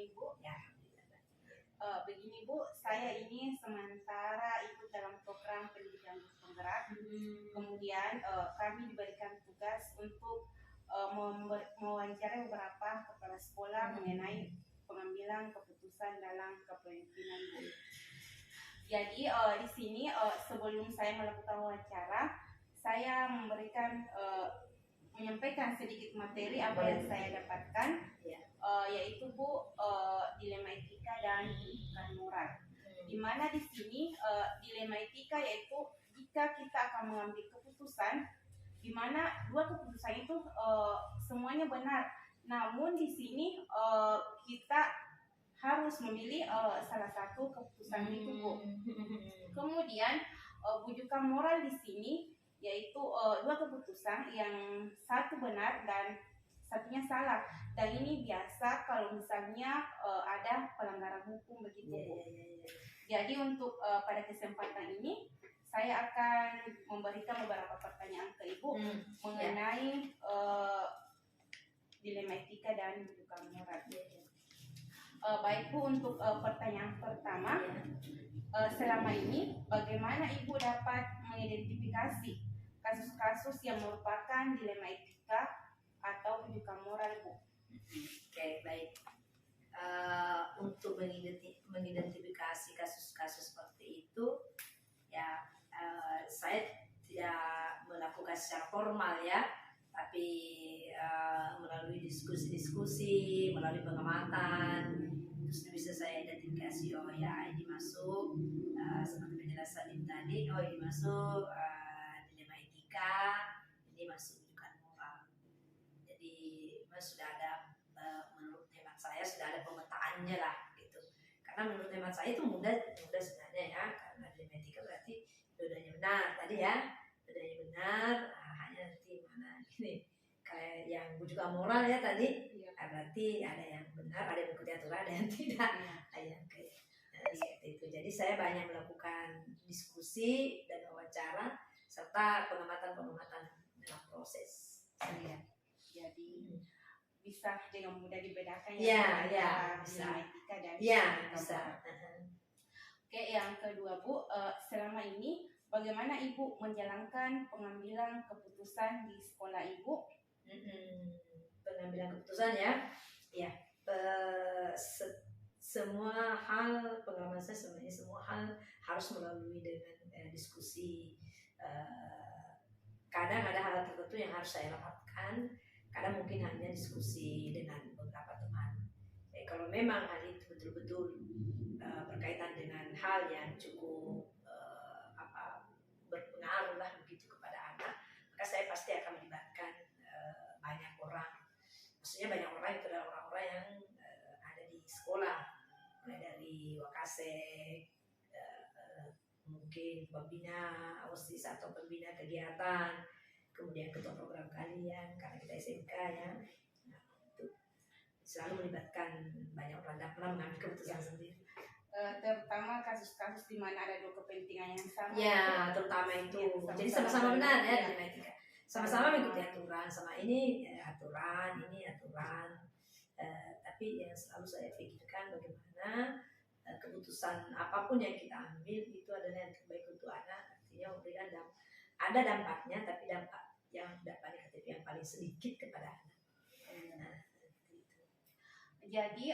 ini Bu. Ya. Begini Bu, saya ini sementara ikut dalam program pendidikan bus penggerak. Kemudian kami diberikan tugas untuk mewawancarai beberapa kepala sekolah mengenai pengambilan keputusan dalam kepemimpinan Bu. Jadi di sini sebelum saya melakukan wawancara, saya menyampaikan sedikit materi apa yang saya dapatkan, yaitu Bu, dilema etika dan pendidikan moral. Di mana di sini dilema etika yaitu jika kita akan mengambil keputusan, di mana dua keputusan itu semuanya benar, namun di sini kita harus memilih salah satu keputusan itu Bu. Kemudian bujukan moral di sini yaitu dua keputusan, yang satu benar dan satunya salah. Dan ini biasa kalau misalnya ada pelanggaran hukum begitu Bu. Jadi untuk pada kesempatan ini saya akan memberikan beberapa pertanyaan ke Ibu mengenai dilema etika dan bujukan moral. Baik Bu, untuk pertanyaan pertama, selama ini bagaimana Ibu dapat mengidentifikasi kasus-kasus yang merupakan dilema etika atau bujukan moral Bu? Oke, baik. Untuk mengidentifikasi kasus-kasus seperti itu, ya saya tidak melakukan secara formal ya, tapi melalui diskusi-diskusi, melalui pengamatan, terus bisa saya identifikasi, oh ya ini masuk seperti penjelasan ini tadi, oh ini masuk dilema etika, ini masuk bujukan moral. Jadi sudah ada, menurut hemat saya sudah ada pemetaannya lah gitu. Karena menurut hemat saya itu mudah sebenarnya ya, karena dilema etika berarti dua-duanya benar tadi ya, dua-duanya benar, hanya nanti mana ini kayak yang bujukan moral ya tadi, berarti ada yang benar, ada yang mengikuti aturan, ada yang tidak, ada yang kayak seperti itu. Jadi saya banyak melakukan diskusi dan wawancara serta pengamatan dalam proses. Jadi bisa dengan mudah dibedakan ya bisa etika dan bisa. Oke, yang kedua Bu, selama ini bagaimana Ibu menjalankan pengambilan keputusan di sekolah Ibu? Pengambilan keputusan ya, semua hal pengalaman saya sebenarnya semua hal harus melalui dengan diskusi. Kadang ada hal tertentu yang harus saya rapatkan, kadang mungkin hanya diskusi dengan beberapa teman. Kalau memang hal itu betul-betul berkaitan dengan hal yang cukup berpengaruh lah begitu kepada anak, maka saya pasti akan melibatkan banyak orang. Maksudnya banyak orang itu adalah orang-orang yang ada di sekolah, mulai dari Wakasek, mungkin pembina OSIS atau pembina kegiatan, kemudian ketua program kalian karena kita SMK ya. Nah, itu selalu melibatkan banyak orang dan pernah mengambil keputusan sendiri. Terutama kasus-kasus di mana ada dua kepentingan yang sama. Ya, terutama itu. Jadi sama-sama benar ya, sama-sama mengikuti aturan, sama ini aturan, ini aturan. Tapi yang selalu saya pikirkan bagaimana keputusan apapun yang kita ambil itu adalah yang terbaik untuk anak. Artinya memberikan ada dampaknya, tapi dampak yang dapat negatif yang paling sedikit kepada anak. Jadi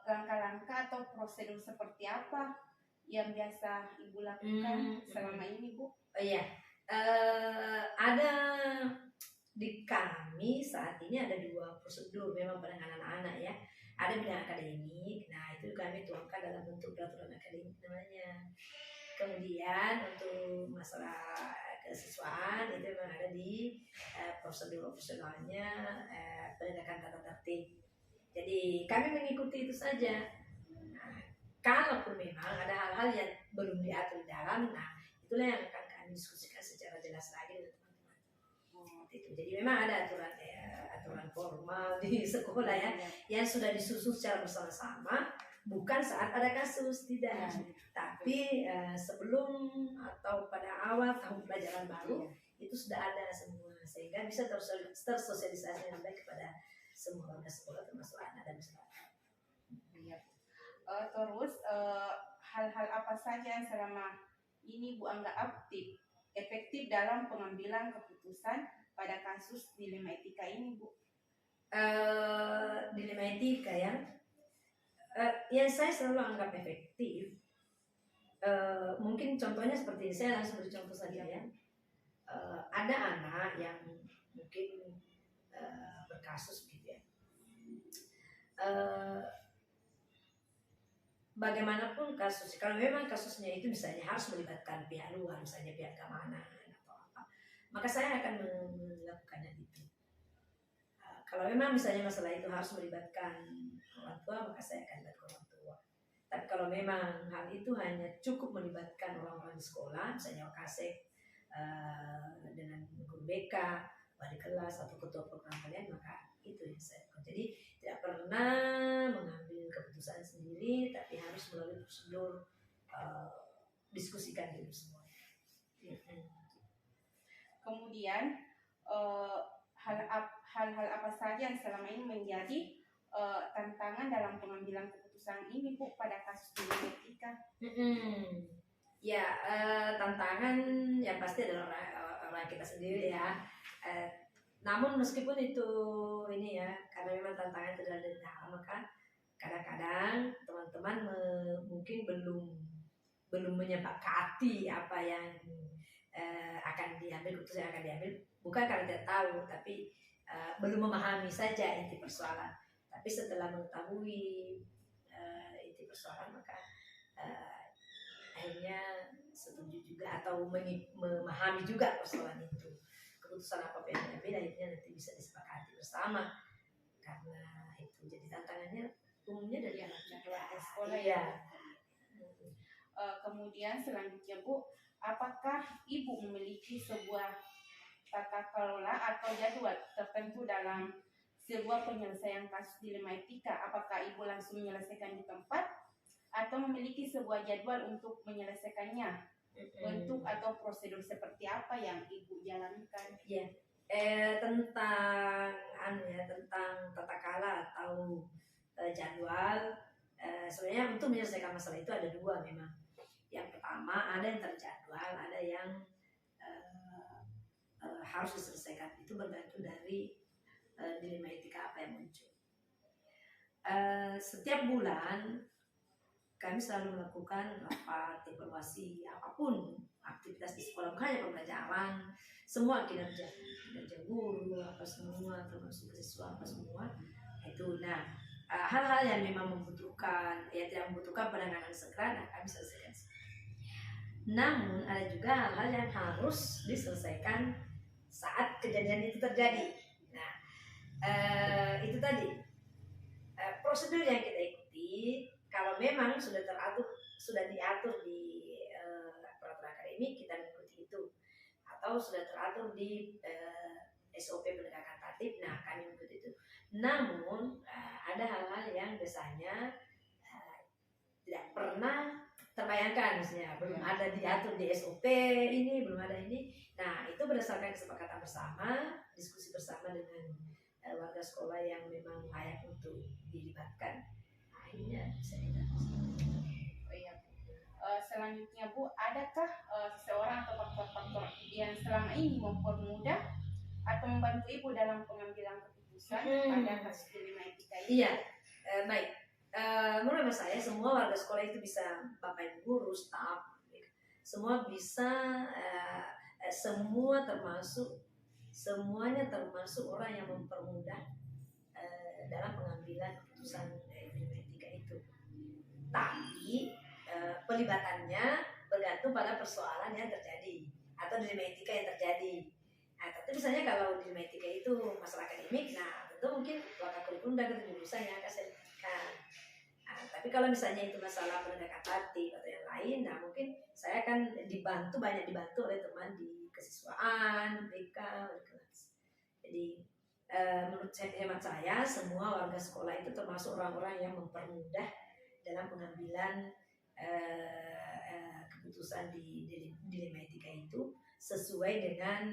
langkah-langkah atau prosedur seperti apa yang biasa Ibu lakukan selama ini Bu? Ada di kami saat ini ada dua prosedur memang penanganan anak ya. Ada bidang akademik, nah itu kami tuangkan dalam bentuk peraturan akademik namanya. Kemudian untuk masalah kesiswaan itu memang ada di prosedur operasionalnya penegakan tata tertib. Jadi kami mengikuti itu saja. Nah, kalaupun memang ada hal-hal yang belum diatur di dalam, nah itulah yang akan kami diskusikan secara jelas lagi dengan teman-teman. Itu. Jadi memang ada aturan formal di sekolah ya, yang sudah disusun secara bersama-sama, bukan saat ada kasus tidak, tapi sebelum atau pada awal tahun pelajaran baru itu sudah ada semua, sehingga bisa tersosialisasi dengan baik kepada semua warga sekolah termasuk anak dan masyarakat. Terus hal-hal apa saja yang selama ini Bu anggap efektif dalam pengambilan keputusan pada kasus dilema etika ini, Bu? Dilema etika ya, yang saya selalu anggap efektif. Mungkin contohnya seperti ini, saya langsung beri contoh saja ya. Ada anak yang mungkin berkasus gitu ya. Bagaimanapun kasus, kalau memang kasusnya itu misalnya harus melibatkan pihak luar, misalnya pihak keamanan atau apa, maka saya akan melakukannya itu. Kalau memang misalnya masalah itu harus melibatkan orang tua, maka saya akan libatkan orang tua. Tapi kalau memang hal itu hanya cukup melibatkan orang-orang di sekolah, misalnya Wakasek dengan guru BK, wali kelas atau ketua program kalian, maka itu yang saya lakukan. Jadi tidak pernah mengambil keputusan sendiri, tapi harus melalui prosedur diskusikan dulu semua. Kemudian hal-hal apa saja yang selama ini menjadi tantangan dalam pengambilan keputusan ini, Bu, pada kasus dilema etika? Ya, tantangan ya pasti adalah orang kita sendiri ya. Namun meskipun itu ini ya, karena memang tantangan itu dari dalam, maka kadang-kadang teman-teman mungkin belum menyepakati apa yang akan diambil, keputusan yang akan diambil, bukan karena tidak tahu, tapi belum memahami saja inti persoalan. Tapi setelah mengetahui inti persoalan, maka akhirnya setuju juga atau memahami juga persoalan itu. Keputusan apa yang diambil akhirnya nanti bisa disepakati bersama. Karena itu jadi tantangannya umumnya dari anak sekolah ya. Kemudian selanjutnya, Bu, apakah Ibu memiliki sebuah tata kelola atau jadwal tertentu dalam sebuah penyelesaian kasus dilema etika? Apakah Ibu langsung menyelesaikan di tempat atau memiliki sebuah jadwal untuk menyelesaikannya? Bentuk atau prosedur seperti apa yang Ibu jalankan? Ya, tentang tata kelola atau jadwal, sebenarnya untuk menyelesaikan masalah itu ada dua memang. Yang pertama, ada yang terjadwal, ada yang harus diselesaikan. Itu bergantung dari dilema etika apa yang muncul. Setiap bulan kami selalu melakukan rapat evaluasi apapun aktivitas di sekolah, bukan hanya pembelajaran, semua kinerja guru apa semua, termasuk siswa apa semua itu. Nah, hal-hal yang memang membutuhkan, ya tidak membutuhkan penanganan segera, nah kami selesaikan. Namun ada juga hal-hal yang harus diselesaikan saat kejadian itu terjadi. Nah, itu tadi prosedur yang kita ikuti. Kalau memang sudah diatur di peraturan akademik, kita mengikuti itu. Atau sudah teratur di SOP penegakan tertib, nah kami mengikuti itu. Namun ada hal-hal yang biasanya tidak pernah terbayangkan, misalnya belum ada diatur di SOP ini, belum ada ini. Nah, itu berdasarkan kesepakatan bersama, diskusi bersama dengan warga sekolah yang memang layak untuk dilibatkan. Akhirnya bisa dilakukan. Selanjutnya, Bu, adakah seseorang atau faktor-faktor yang selama ini mempermudah atau membantu Ibu dalam pengambilan keputusan pada kasus dilema etika ini? Iya, baik. Menurut saya semua warga sekolah itu bisa, bapak ibu guru, staf, semua bisa, semuanya termasuk orang yang mempermudah dalam pengambilan keputusan dilema etika itu. Tapi pelibatannya bergantung pada persoalan yang terjadi atau dilema etika yang terjadi. Nah, tapi misalnya kalau dilema etika itu masalah akademik, nah tentu mungkin wakil kurikulum dan jurusan yang akan saya berikan. Nah, tapi kalau misalnya itu masalah penegakan tertib atau yang lain, nah mungkin saya akan banyak dibantu oleh teman di kesiswaan, BK, wali kelas. Jadi menurut hemat saya, semua warga sekolah itu termasuk orang-orang yang mempermudah dalam pengambilan keputusan di dilema etika itu sesuai dengan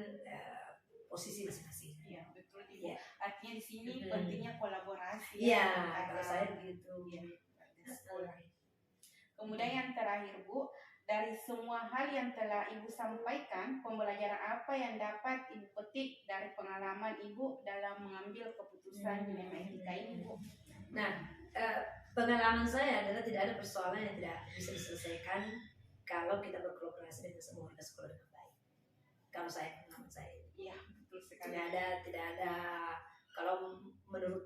posisi masing-masing. Iya, betul Ibu. Ya. Artinya di sini pentingnya kolaborasi. Iya, kalau saya begitu. Ya, di sekolah. Kemudian yang terakhir Bu, dari semua hal yang telah Ibu sampaikan, pembelajaran apa yang dapat Ibu petik dari pengalaman Ibu dalam mengambil keputusan dilema etika ini Bu? Nah, pengalaman saya adalah tidak ada persoalan yang tidak bisa diselesaikan kalau kita berkolaborasi dengan semua warga sekolah dengan baik. Kalau saya, pengalaman saya. Iya, betul sekali. Tidak ada. Kalau menurut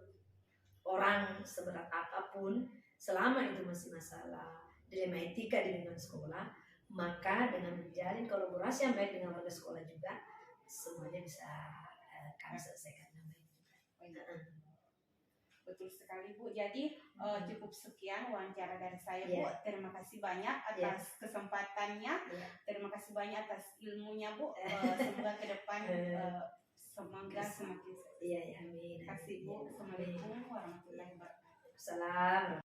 orang seberat apapun, selama itu masih masalah dilema etika di lingkungan sekolah, maka dengan menjalin kolaborasi yang baik dengan warga sekolah juga, semuanya bisa kami selesaikan dengan baik. Betul sekali Bu. Jadi cukup sekian wawancara dari saya Bu. Terima kasih banyak atas kesempatannya. Terima kasih banyak atas ilmunya Bu. Semoga ke depan semoga semakin sukses. Amin. Terima kasih Bu. Assalamualaikum warahmatullahi wabarakatuh. Salam.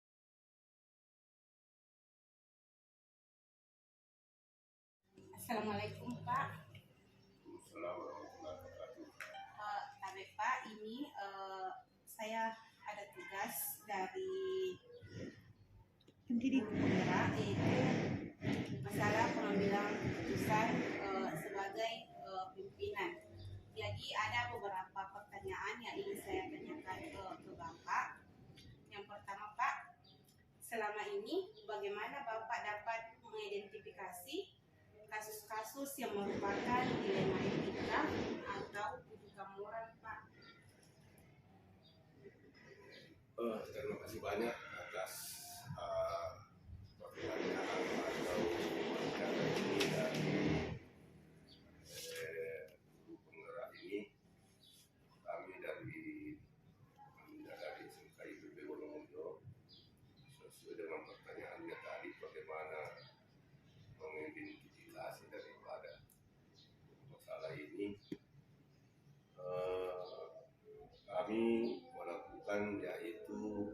Assalamualaikum Pak. Tabe Pak, ini saya ada tugas dari penggerak, yaitu masalah pengambilan keputusan sebagai pimpinan. Jadi ada beberapa pertanyaan yang ingin saya tanyakan ke Bapak. Yang pertama Pak, selama ini bagaimana Bapak dapat mengidentifikasi kasus-kasus yang merupakan dilema etika atau kedudukan moral Pak? Terima kasih banyak atas pertanyaan atau wawancara ini dari guru penggerak ini. Kami dari SMK IPB Wonosobo, sesuai dengan pertanyaannya tadi, bagaimana mengidentifikasi daripada masalah ini. Kami melakukan yaitu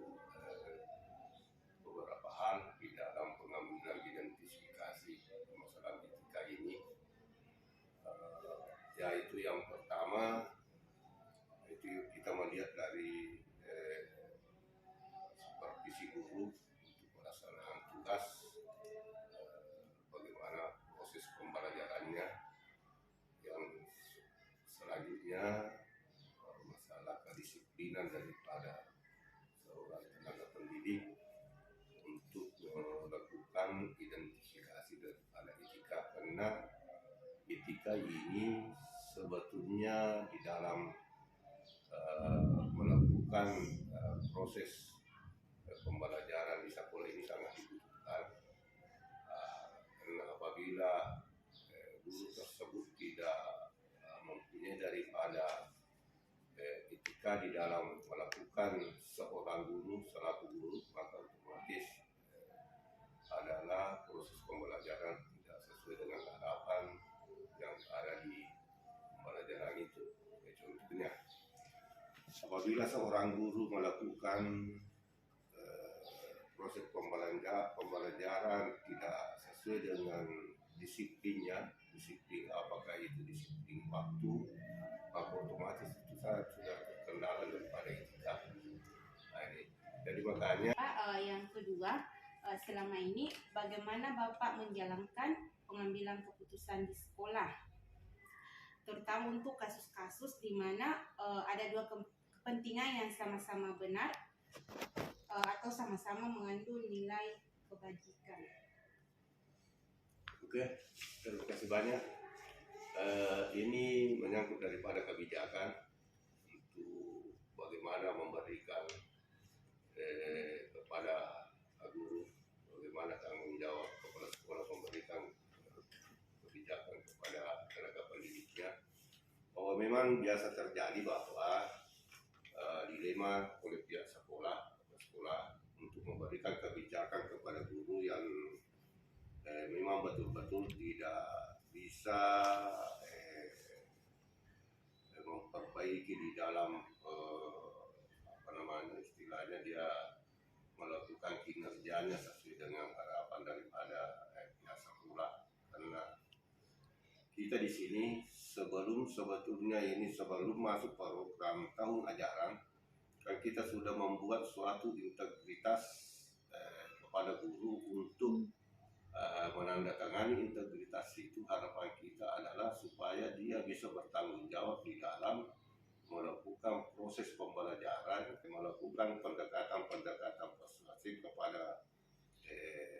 beberapa hal di dalam pengambilan identifikasi masalah etika ini, yaitu yang pertama itu kita melihat dari supervisi guru untuk pelaksanaan tugas, bagaimana proses pembelajarannya. Yang selanjutnya masalah kedisiplinan daripada seorang tenaga pendidik untuk melakukan identifikasi daripada etika, karena etika ini sebetulnya di dalam melakukan proses pembelajaran di sekolah ini sangat dibutuhkan, karena apabila guru tersebut tidak mempunyai daripada etika di dalam melakukan seorang guru selaku guru, maka otomatis adalah proses pembelajaran tidak sesuai dengan harapan yang ada di pembelajaran itu. Contohnya, apabila seorang guru melakukan proses pembelajaran tidak sesuai dengan disiplinnya, disiplin apakah itu disiplin waktu, maka otomatis itu sudah terkendala daripada etika. Nah, ini. Jadi makanya yang kedua, selama ini bagaimana Bapak menjalankan pengambilan keputusan di sekolah, terutama untuk kasus-kasus di mana ada dua kepentingan yang sama-sama benar atau sama-sama mengandung nilai kebajikan. Oke, terima kasih banyak. Ini menyangkut daripada kebijakan untuk bagaimana memberikan kepada guru, bagaimana tanggung jawab kepala sekolah memberikan kebijakan kepada tenaga pendidiknya. Bahwa memang biasa terjadi bahwa dilema oleh pihak sekolah untuk memberikan kebijakan kepada guru yang memang betul-betul tidak bisa memperbaiki di dalam istilahnya dia melakukan kinerjanya sesuai dengan harapan daripada pihak sekolah. Karena kita di sini sebelum masuk program tahun ajaran, kan kita sudah membuat suatu integritas menandatangani integritas itu, harapan kita adalah supaya dia bisa bertanggung jawab di dalam melakukan proses pembelajaran, melakukan pendekatan-pendekatan persuasif kepada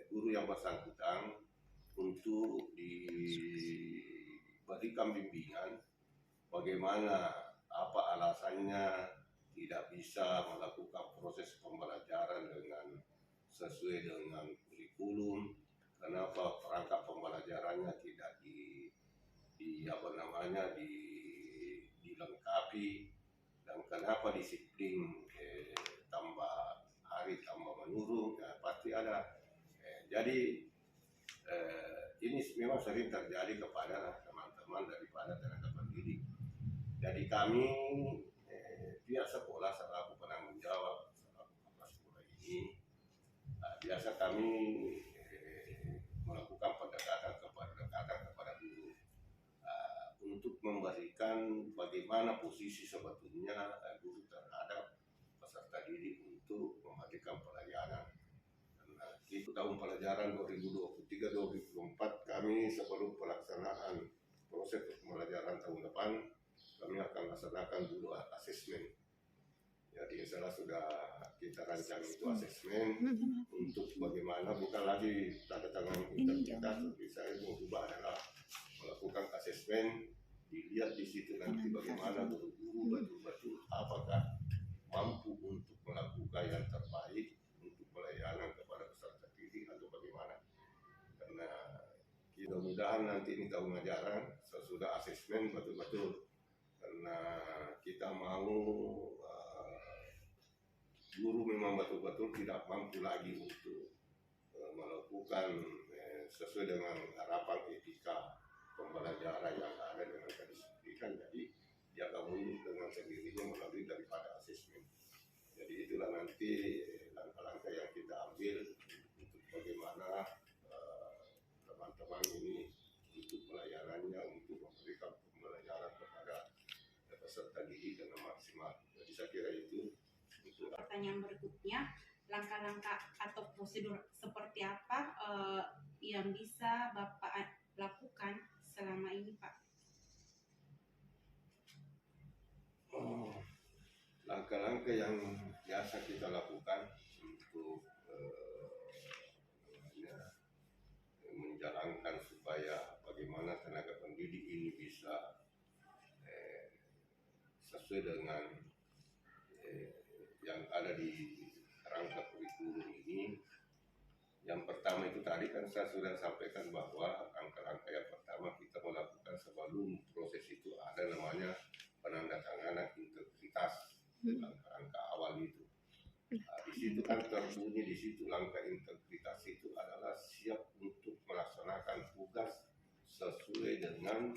guru yang bersangkutan untuk diberikan bimbingan bagaimana, apa alasannya tidak bisa melakukan proses pembelajaran dengan sesuai dengan kurikulum, kenapa perangkat pembelajarannya tidak dilengkapi, dan kenapa disiplin tambah hari tambah menurun. Ya, pasti ada. Jadi ini memang sering terjadi kepada teman-teman daripada tenaga pendidik. Jadi kami pihak sekolah selaku penanggung jawab selaku kepala sekolah ini, biasa kami melakukan pendekatan kepada guru untuk memberikan bagaimana posisi sebetulnya guru terhadap peserta didik untuk memberikan pelajaran. Itu tahun pelajaran 2023-2024 kami sebelum pelaksanaan proses pembelajaran tahun depan kami akan laksanakan dulu asesmen. Jadi salah sudah kita rancang itu asesmen untuk bagaimana, bukan lagi tanda tangan integritas, tapi saya mengubah adalah melakukan asesmen, dilihat di situ nanti bagaimana guru-guru betul-betul apakah mampu untuk melakukan yang terbaik untuk pelayanan kepada peserta didik atau bagaimana. Karena mudah-mudahan nanti ini tahun ajaran sesudah asesmen betul-betul, karena kita mau guru memang betul-betul tidak mampu lagi untuk melakukan sesuai dengan harapan etika pembelajaran yang ada dengan kedisiplinan. Jadi dia akan mundur dengan sendirinya melalui daripada asesmen. Jadi itulah nanti langkah-langkah yang kita ambil untuk bagaimana teman-teman ini untuk pelayanannya, untuk memberikan pembelajaran kepada peserta didik dengan maksimal. Jadi saya kira itu. Pertanyaan berikutnya, langkah-langkah atau prosedur seperti apa yang bisa Bapak lakukan selama ini, Pak? Langkah-langkah yang biasa kita lakukan untuk menjalankan supaya bagaimana tenaga pendidik ini bisa sesuai dengan yang ada di rangka kurikulum ini. Yang pertama itu tadi kan saya sudah sampaikan bahwa langkah-langkah yang pertama kita melakukan sebelum proses itu ada namanya penandatanganan integritas, langkah-langkah awal itu. Di situ kan terbunyi di situ langkah integritas itu adalah siap untuk melaksanakan tugas sesuai dengan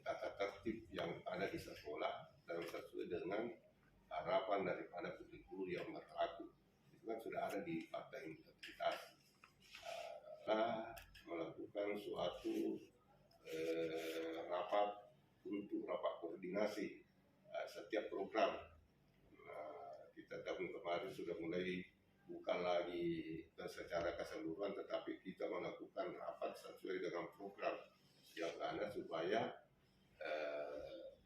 tata tertib yang ada di sekolah dan sesuai dengan harapan daripada kurikulum yang berlaku. Itu kan sudah ada di fakta integritas. Melakukan suatu rapat untuk rapat koordinasi setiap program. Kita tahun kemarin sudah mulai bukan lagi secara keseluruhan, tetapi kita melakukan rapat sesuai dengan program yang ada supaya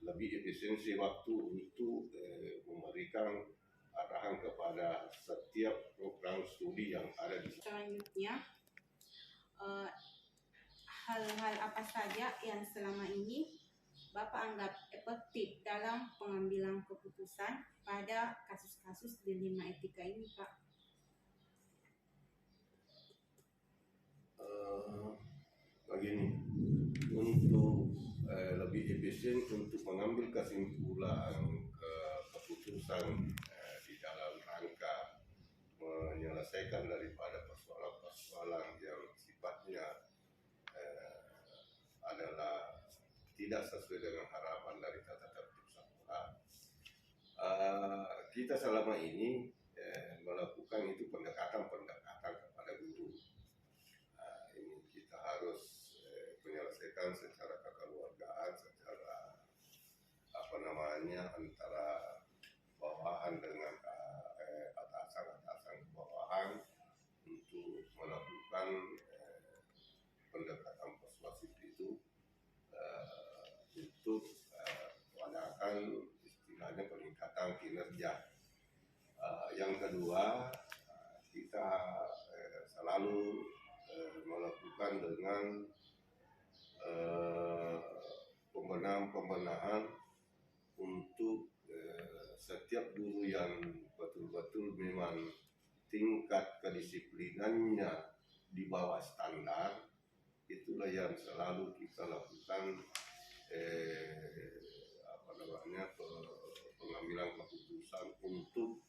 lebih efisiensi waktu untuk memberikan arahan kepada setiap program studi yang ada di selanjutnya. Hal-hal apa saja yang selama ini Bapak anggap efektif dalam pengambilan keputusan pada kasus-kasus dilema etika ini, Pak? Begini, untuk lebih efisien untuk mengambil kesimpulan keputusan di dalam rangka menyelesaikan daripada persoalan-persoalan yang sifatnya adalah tidak sesuai dengan harapan dari tata tertib sekolah. Kita selama ini melakukan itu pendekatan-pendekatan kepada guru. Ini kita harus menyelesaikan secara kekeluargaan, secara antara bawahan dengan atasan-atasan ke bawahan untuk melakukan pendekatan persuasif itu untuk mengadakan istilahnya peningkatan kinerja. Yang kedua, kita selalu melakukan dengan pembenahan untuk setiap guru yang betul-betul memang tingkat kedisiplinannya di bawah standar. Itulah yang selalu kita lakukan pengambilan keputusan untuk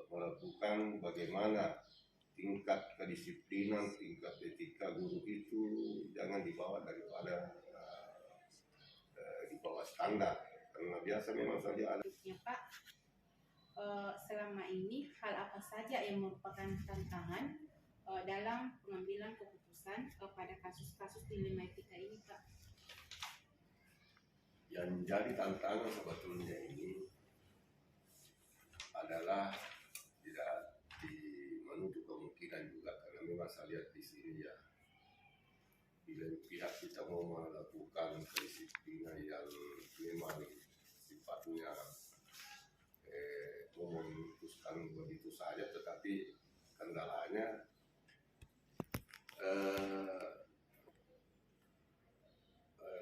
melakukan bagaimana tingkat kedisiplinan, tingkat etika guru itu jangan dibawa daripada di bawah standar, karena biasa memang saja ada. Ya Pak, selama ini hal apa saja yang merupakan tantangan dalam pengambilan keputusan pada kasus-kasus dilema etika ini Pak? Yang jadi tantangan sebetulnya ini adalah tidak menutup kemungkinan juga, karena memang saya lihat di sini ya, bila pihak kita mau melakukan kedisiplinan yang memang sifatnya memutuskan begitu saja, tetapi kendalanya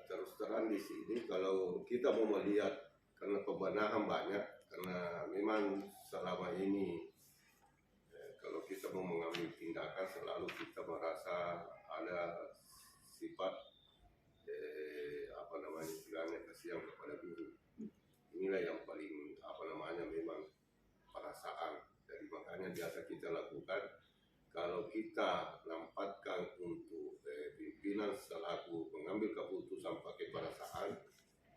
terus terang di sini kalau kita mau melihat, karena pembenahan banyak, karena memang selama ini kalau kita mau mengambil tindakan selalu kita merasa ada sifat istilahnya kasihan kepada guru. Inilah yang paling memang perasaan. Jadi makanya biasa kita lakukan, kalau kita lampatkan untuk pimpinan selaku pengambil keputusan pakai perasaan,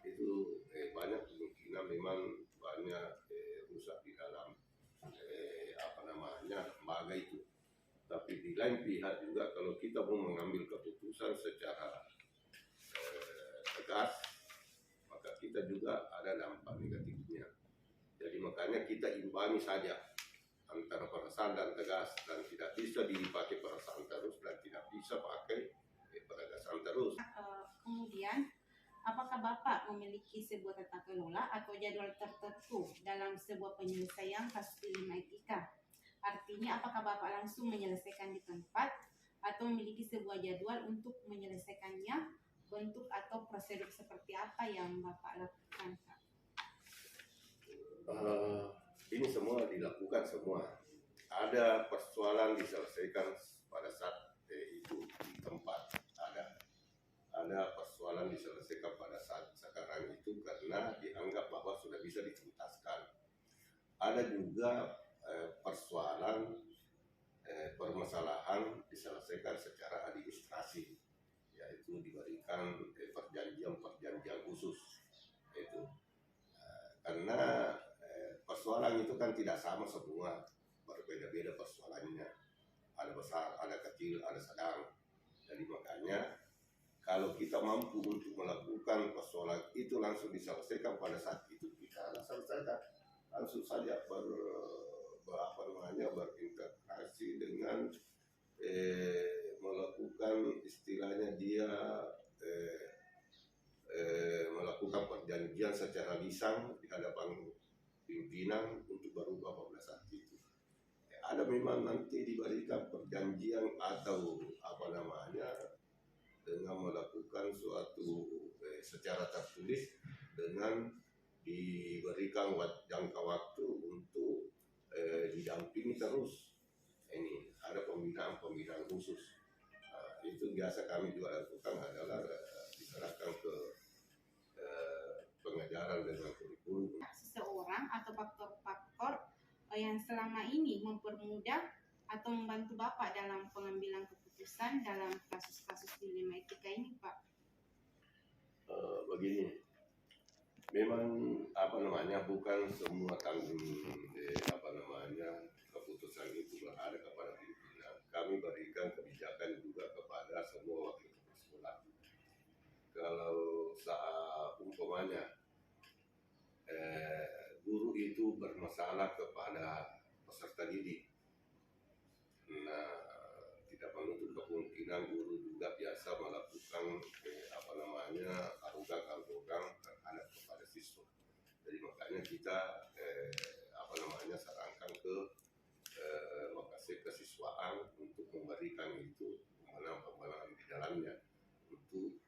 itu banyak kemungkinan memang banyak rusak di dalam lembaga itu. Tapi di lain pihak juga kalau kita mau mengambil keputusan secara tegas, maka kita juga ada dampak negatifnya. Jadi makanya kita imbangi saja antara perasaan dan tegas, dan tidak bisa dipakai perasaan terus dan tidak bisa pakai penegasan terus. Kemudian, apakah Bapak memiliki sebuah tata kelola atau jadwal tertentu dalam sebuah penyelesaian kasus dilema etika? Artinya, apakah Bapak langsung menyelesaikan di tempat atau memiliki sebuah jadwal untuk menyelesaikannya? Bentuk atau prosedur seperti apa yang Bapak lakukan, Pak? Ini semua dilakukan semua. Ada persoalan diselesaikan pada saat itu di tempat. Ada persoalan diselesaikan pada saat sekarang itu karena dianggap bahwa sudah bisa dituntaskan. Ada juga persoalan permasalahan diselesaikan secara administrasi, yaitu diberikan perjanjian khusus itu. Karena persoalan itu kan tidak sama semua, berbeda-beda persoalannya. Ada besar, ada kecil, ada sedang. Jadi makanya kalau kita mampu untuk melakukan persoalan itu langsung diselesaikan pada saat itu, kita selesaikan langsung saja berintegrasi dengan melakukan istilahnya dia melakukan perjanjian secara lisan di hadapan pimpinan untuk berubah pada saat itu. Ada memang nanti diberikan perjanjian atau dengan melakukan suatu secara tertulis dengan diberikan jangka waktu untuk didampingi terus. Ini ada pembinaan khusus. Itu biasa kami juga lakukan adalah diserahkan ke pengajaran dengan kurikulum. Seseorang atau faktor-faktor yang selama ini mempermudah atau membantu Bapak dalam pengambilan keputusan dalam kasus-kasus dilema etika ini, Pak? Begini, memang bukan semua tanggung keputusan itu berada kepada pimpinan. Kami berikan kebijakan juga kepada semua wakil kepala sekolah. Kalau umpamanya guru itu bermasalah kepada peserta didik, nah tidak menutup kemungkinan guru juga makanya kita sarankan ke lokasi kesiswaan untuk memberikan itu pembenaran di dalamnya untuk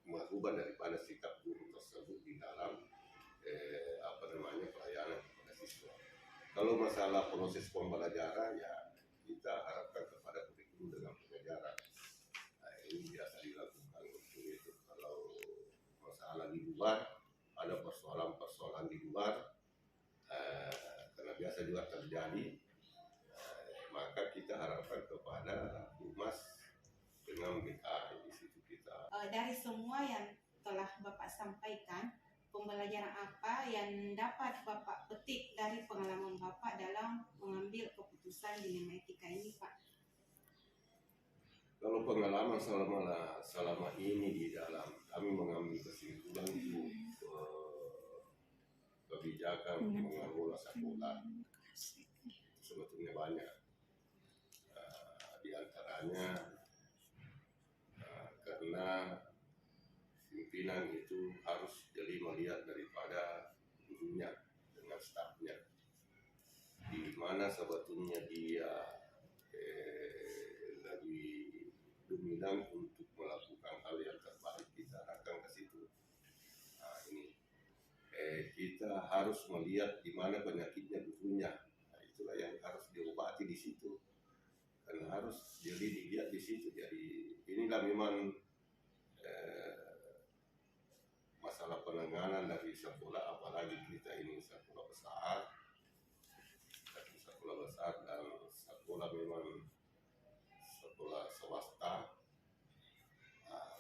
merubah daripada sikap guru tersebut di dalam pelayanan kepada siswa. Kalau masalah proses pembelajaran ya kita harapkan kepada kurikulum dengan pengajaran. Nah, ini biasa dilakukan untuk itu. Kalau masalah di luar, ada persoalan-persoalan di luar, karena biasa juga terjadi, maka kita harapkan kepada Humas dengan BKI di situ kita. Dari semua yang telah Bapak sampaikan, pembelajaran apa yang dapat Bapak petik dari pengalaman Bapak dalam mengambil keputusan dilema etika ini, Pak? Kalau pengalaman selama ini di dalam kami mengambil kesimpulan itu kebijakan mengelola sekolah sebetulnya banyak. Di antaranya karena pimpinan itu harus jadi melihat daripada gurunya dengan stafnya, di mana sebetulnya dia lebih dominan untuk melakukan hal yang terbaik, kita akan ke situ. Nah, ini kita harus melihat di mana penyakitnya gurunya. Nah, itulah yang harus diobati di situ, karena harus jadi dilihat di situ. Jadi inilah memang masalah penanganan dari sekolah, apalagi kita ini sekolah besar dan sekolah memang sekolah swasta.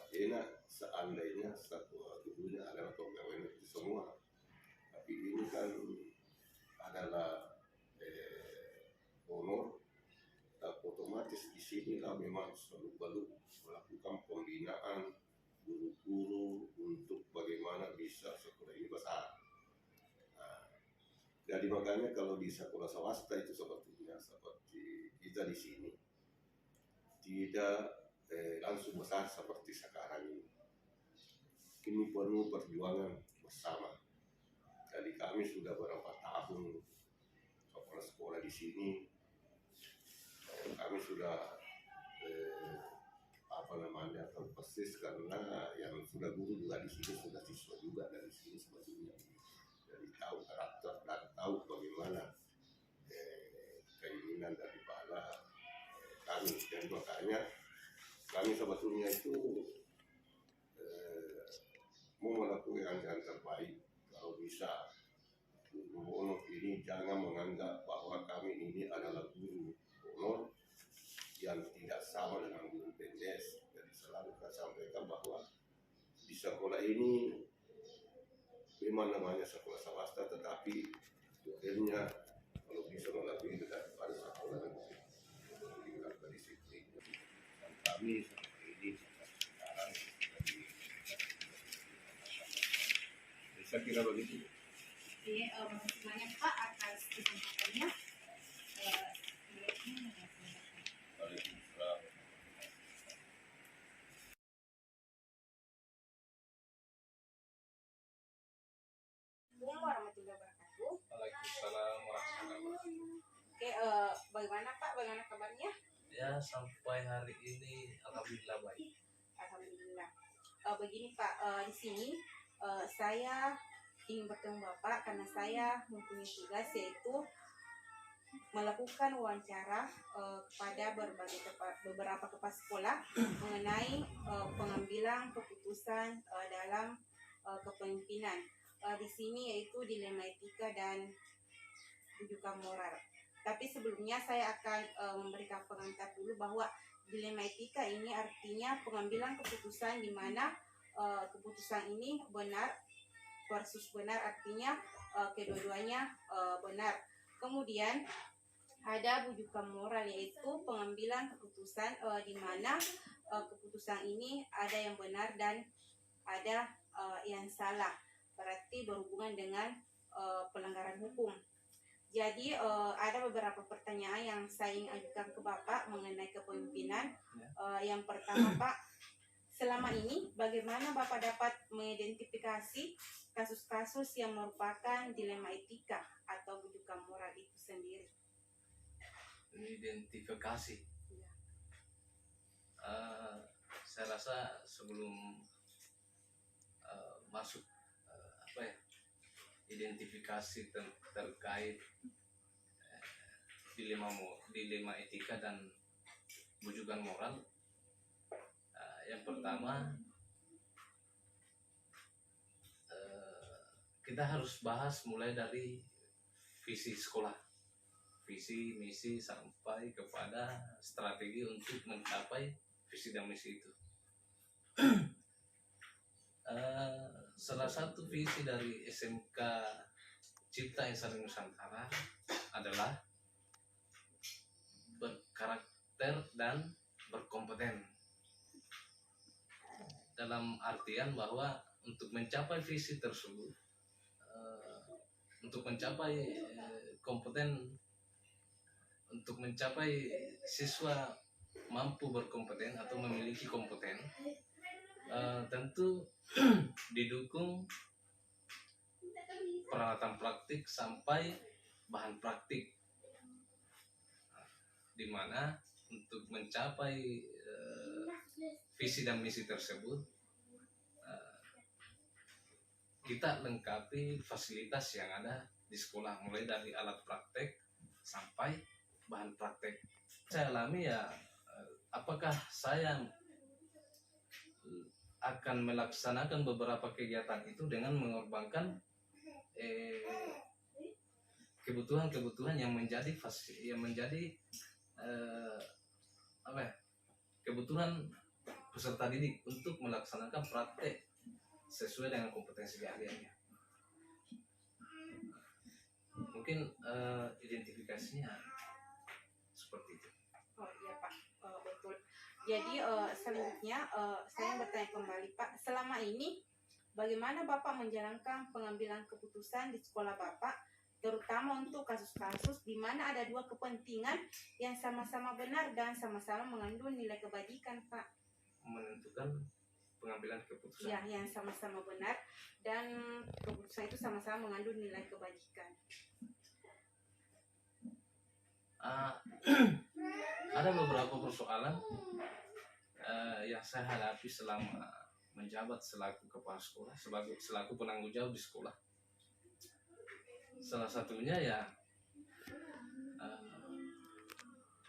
Enak seandainya sekolah gurunya adalah pegawai negeri semua, tapi ini kan adalah honor, otomatis di sinilah memang selalu melakukan pembinaan guru-guru untuk bagaimana bisa sekolah ini besar. Nah, jadi makanya kalau di sekolah swasta itu sebetulnya seperti kita di sini tidak langsung besar seperti sekarang ini. Ini penuh perjuangan bersama. Jadi kami sudah berapa tahun sekolah di sini. Kami sudah persis, karena yang sudah guru juga di sini, sudah siswa juga dari sini sebetulnya. Jadi tahu karakter dan tahu bagaimana keinginan daripada kami. Dan makanya kami sebetulnya itu mau melakukan yang terbaik. Kalau bisa guru honor ini jangan menganggap bahwa kami ini adalah guru honor yang tidak sama dengan guru PNS. Jadi selalu saya sampaikan bahwa di sekolah ini memang namanya sekolah swasta, tetapi akhirnya kalau bisa melakukan daripada sekolah negeri tingkat disiplin. Dan kami seperti ini sekarang saya kira begitu. Oke, makasih banyak Pak atas kesampatannya. Assalamualaikum warahmatullahi wabarakatuh. Waalaikumsalam warahmatullahi wabarakatuh. Oke, bagaimana Pak? Bagaimana kabarnya? Ya, sampai hari ini alhamdulillah baik. Alhamdulillah. Begini Pak, di sini saya ingin bertemu Bapak karena saya mempunyai tugas yaitu melakukan wawancara kepada beberapa kepala sekolah mengenai pengambilan keputusan dalam kepemimpinan. Di sini yaitu dilema etika dan rujukan moral. Tapi sebelumnya saya akan memberikan pengantar dulu bahwa dilema etika ini artinya pengambilan keputusan di mana keputusan ini benar versus benar, artinya kedua-duanya benar. Kemudian ada rujukan moral yaitu pengambilan keputusan di mana keputusan ini ada yang benar dan ada yang salah. Berarti berhubungan dengan pelanggaran hukum. Jadi ada beberapa pertanyaan yang saya ingin ajukan ke Bapak mengenai kepemimpinan. Yang pertama Pak, selama ini bagaimana Bapak dapat mengidentifikasi kasus-kasus yang merupakan dilema etika atau bujukan moral itu sendiri? Identifikasi. Iya. Saya rasa sebelum masuk identifikasi terkait dilema etika dan bujukan moral, yang pertama kita harus bahas mulai dari visi sekolah, visi, misi, sampai kepada strategi untuk mencapai visi dan misi itu. Salah satu visi dari SMK Cipta Insani Nusantara adalah berkarakter dan berkompeten. Dalam artian bahwa untuk mencapai visi tersebut, untuk mencapai kompeten, untuk mencapai siswa mampu berkompeten atau memiliki kompeten, tentu didukung peralatan praktik sampai bahan praktik, di mana untuk mencapai visi dan misi tersebut kita lengkapi fasilitas yang ada di sekolah, mulai dari alat praktek sampai bahan praktek. Saya alami ya, apakah saya akan melaksanakan beberapa kegiatan itu dengan mengorbankan kebutuhan-kebutuhan yang menjadi kebutuhan peserta didik untuk melaksanakan praktek sesuai dengan kompetensi keahliannya. Mungkin identifikasinya seperti itu. Oh iya Pak, betul. Jadi selanjutnya saya bertanya kembali Pak, selama ini bagaimana Bapak menjalankan pengambilan keputusan di sekolah Bapak, terutama untuk kasus-kasus di mana ada dua kepentingan yang sama-sama benar dan sama-sama mengandung nilai kebajikan Pak? Menentukan pengambilan keputusan. Ya, yang sama-sama benar dan keputusan itu sama-sama mengandung nilai kebajikan. Ada beberapa persoalan yang saya hadapi selama menjabat selaku kepala sekolah, selaku penanggung jawab di sekolah. Salah satunya ya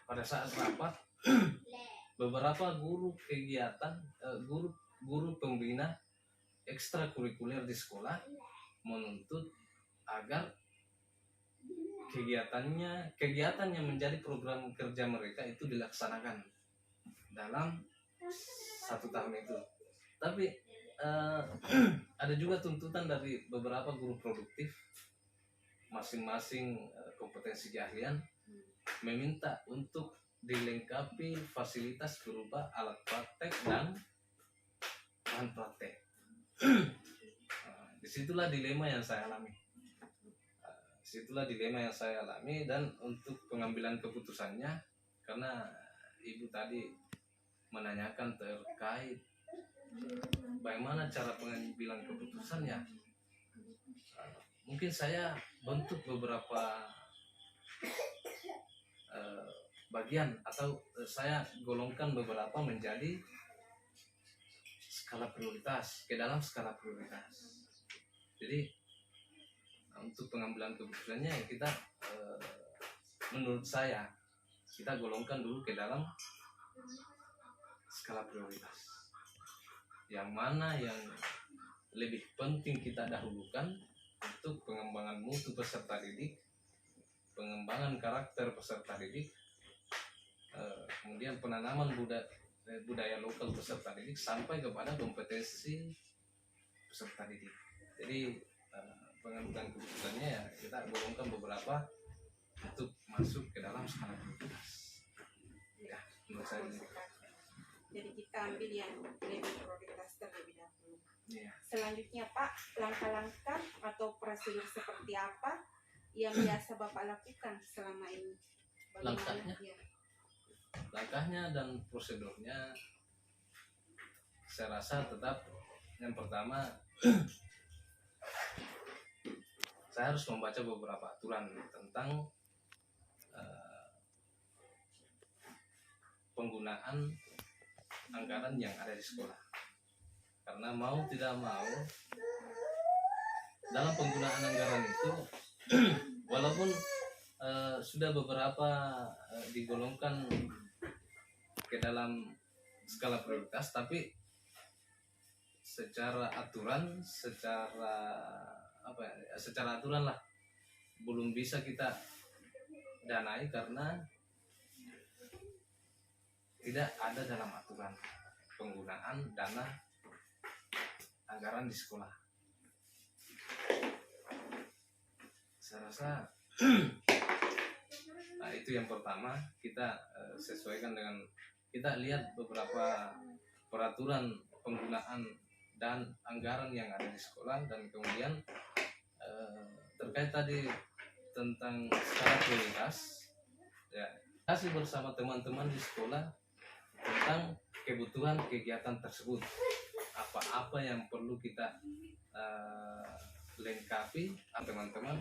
pada saat rapat beberapa guru kegiatan, guru pembina ekstrakurikuler di sekolah menuntut agar kegiatan yang menjadi program kerja mereka itu dilaksanakan dalam 1 tahun itu. Tapi ada juga tuntutan dari beberapa guru produktif, masing-masing kompetensi keahlian, meminta untuk dilengkapi fasilitas berupa alat praktek dan bahan praktek. Disitulah dilema yang saya alami. Dan untuk pengambilan keputusannya, karena Ibu tadi menanyakan terkait bagaimana cara pengambilan keputusannya, mungkin saya bentuk beberapa bagian atau saya golongkan beberapa menjadi skala prioritas, ke dalam skala prioritas. Jadi untuk pengambilan keputusannya kita menurut saya kita golongkan dulu ke dalam skala prioritas. Yang mana yang lebih penting kita dahulukan untuk pengembangan mutu peserta didik, pengembangan karakter peserta didik, kemudian penanaman budaya lokal peserta didik sampai kepada kompetensi peserta didik. Jadi pengambilan keputusannya ya kita golongkan beberapa untuk masuk ke dalam skala prioritas. Ya, menurut saya ini. Jadi kita ambil yang lebih prioritas terlebih dahulu. Ya. Selanjutnya Pak, langkah-langkah atau prosedur seperti apa yang biasa Bapak lakukan selama ini? Langkahnya? Ya. Langkahnya dan prosedurnya saya rasa tetap yang pertama saya harus membaca beberapa aturan tentang penggunaan anggaran yang ada di sekolah. Karena mau tidak mau dalam penggunaan anggaran itu walaupun sudah beberapa digolongkan ke dalam skala prioritas, tapi secara aturan, secara aturan lah belum bisa kita danai karena tidak ada dalam aturan penggunaan dana anggaran di sekolah. Saya rasa nah itu yang pertama, kita sesuaikan dengan kita lihat beberapa peraturan penggunaan dan anggaran yang ada di sekolah, dan kemudian terkait tadi tentang skala prioritas, ya kasih bersama teman-teman di sekolah tentang kebutuhan kegiatan tersebut, apa-apa yang perlu kita lengkapi teman-teman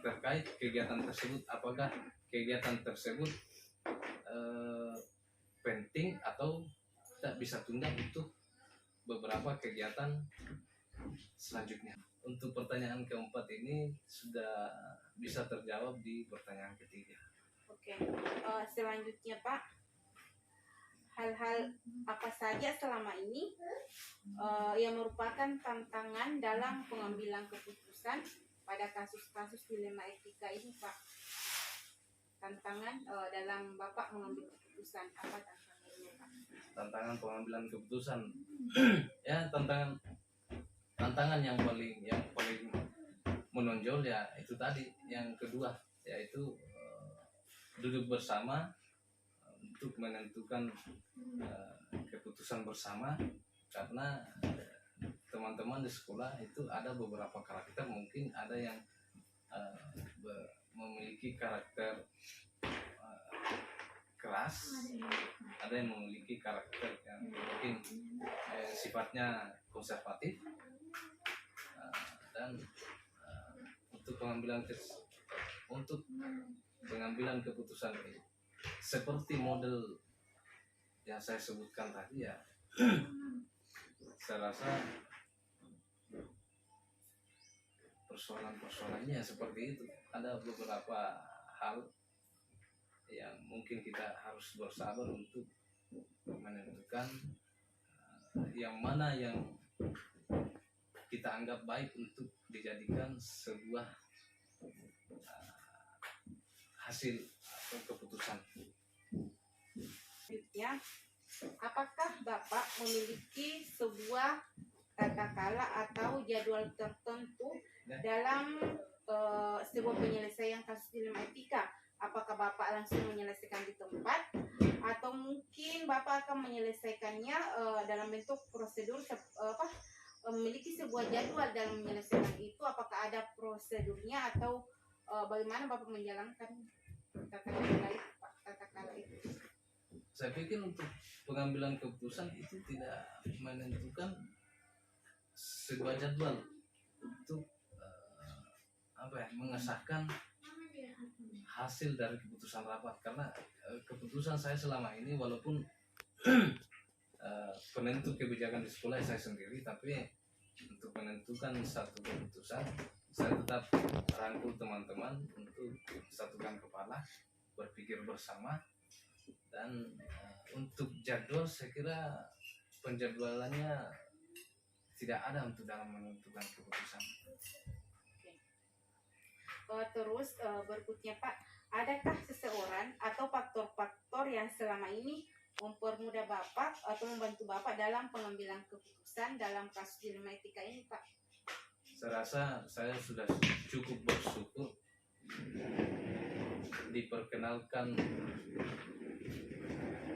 terkait kegiatan tersebut, apakah kegiatan tersebut penting atau tidak bisa tunda untuk beberapa kegiatan selanjutnya. Untuk pertanyaan keempat ini sudah bisa terjawab di pertanyaan ketiga. Oke, selanjutnya Pak, hal-hal apa saja selama ini yang merupakan tantangan dalam pengambilan keputusan pada kasus-kasus dilema etika ini Pak? Tantangan dalam Bapak mengambil keputusan, apa tantangannya Pak? Tantangan pengambilan keputusan ya tantangan yang paling menonjol ya itu tadi yang kedua, yaitu duduk bersama untuk menentukan keputusan bersama, karena teman-teman di sekolah itu ada beberapa karakter, mungkin ada yang memiliki karakter keras, ada yang memiliki karakter yang mungkin sifatnya konservatif, dan untuk pengambilan keputusan ini seperti model yang saya sebutkan tadi ya, saya rasa persoalannya seperti itu. Ada beberapa hal yang mungkin kita harus bersabar untuk menentukan yang mana yang kita anggap baik untuk dijadikan sebuah hasil atau keputusan. Ya, apakah Bapak memiliki sebuah tata kala atau jadwal tertentu dalam sebuah penyelesaian kasus dilema etika? Apakah Bapak langsung menyelesaikan di tempat, atau mungkin Bapak akan menyelesaikannya dalam bentuk prosedur, memiliki sebuah jadwal dalam menyelesaikan itu? Apakah ada prosedurnya, atau bagaimana Bapak menjalankan tata kala itu? Saya pikir untuk pengambilan keputusan itu tidak menentukan sebuah jadwal untuk mengesahkan hasil dari keputusan rapat, karena keputusan saya selama ini walaupun penentu kebijakan di sekolah saya sendiri, tapi untuk menentukan satu keputusan saya tetap rangkul teman-teman untuk satukan kepala, berpikir bersama, dan untuk jadwal saya kira penjadwalannya tidak ada untuk dalam menentukan keputusan. Terus berikutnya Pak, adakah seseorang atau faktor-faktor yang selama ini mempermudah Bapak atau membantu Bapak dalam pengambilan keputusan dalam kasus dilema etika ini Pak? Saya rasa saya sudah cukup bersyukur diperkenalkan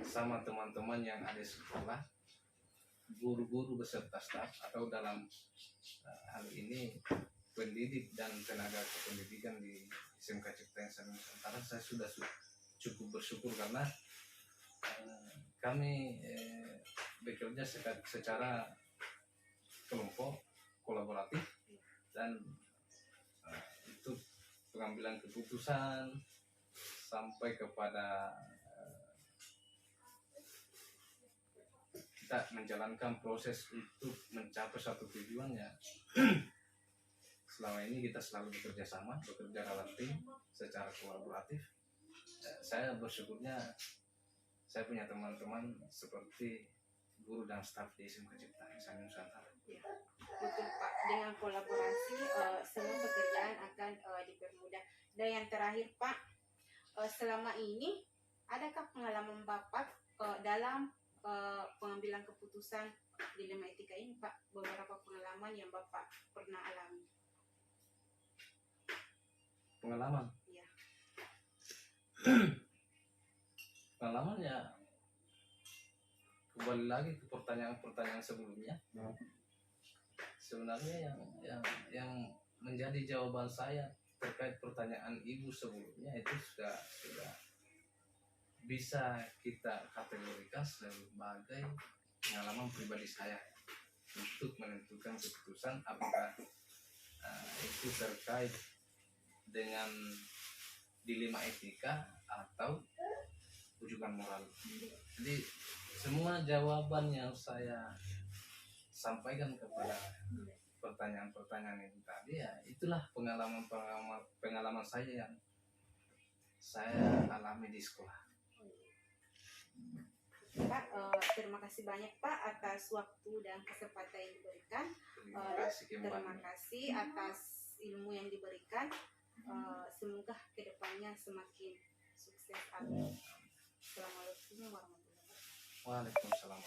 sama teman-teman yang ada di sekolah, guru-guru beserta staf, atau dalam hal ini pendidik dan tenaga kependidikan di SMK Cipta Insani Nusantara. Saya sudah cukup bersyukur karena kami bekerja secara kelompok kolaboratif dan itu pengambilan keputusan sampai kepada kita menjalankan proses untuk mencapai satu tujuan ya. Selama ini kita selalu bekerja sama, bekerja dalam tim secara kolaboratif. Saya bersyukurnya saya punya teman-teman seperti guru dan staf di SMK Cipta Insani Nusantara. Ya, betul Pak. Dengan kolaborasi semua pekerjaan akan dipermudah. Dan yang terakhir Pak, selama ini adakah pengalaman Bapak dalam pengambilan keputusan dilema etika ini Pak? Beberapa pengalaman yang Bapak pernah alami. Pengalaman? Iya. Pengalaman ya kembali lagi ke pertanyaan-pertanyaan sebelumnya. Sebenarnya yang menjadi jawaban saya terkait pertanyaan ibu sebelumnya itu sudah bisa kita kategorikan sebagai pengalaman pribadi saya untuk menentukan keputusan apakah itu terkait dengan dilema etika atau rujukan moral. Jadi semua jawaban yang saya sampaikan kepada pertanyaan-pertanyaan itu tadi ya itulah pengalaman saya yang saya alami di sekolah. Pak, terima kasih banyak Pak atas waktu dan kesempatan yang diberikan. Terima kasih atas ilmu yang diberikan. Semoga kedepannya semakin sukses. Amin. Assalamualaikum warahmatullahi wabarakatuh. Waalaikumsalam.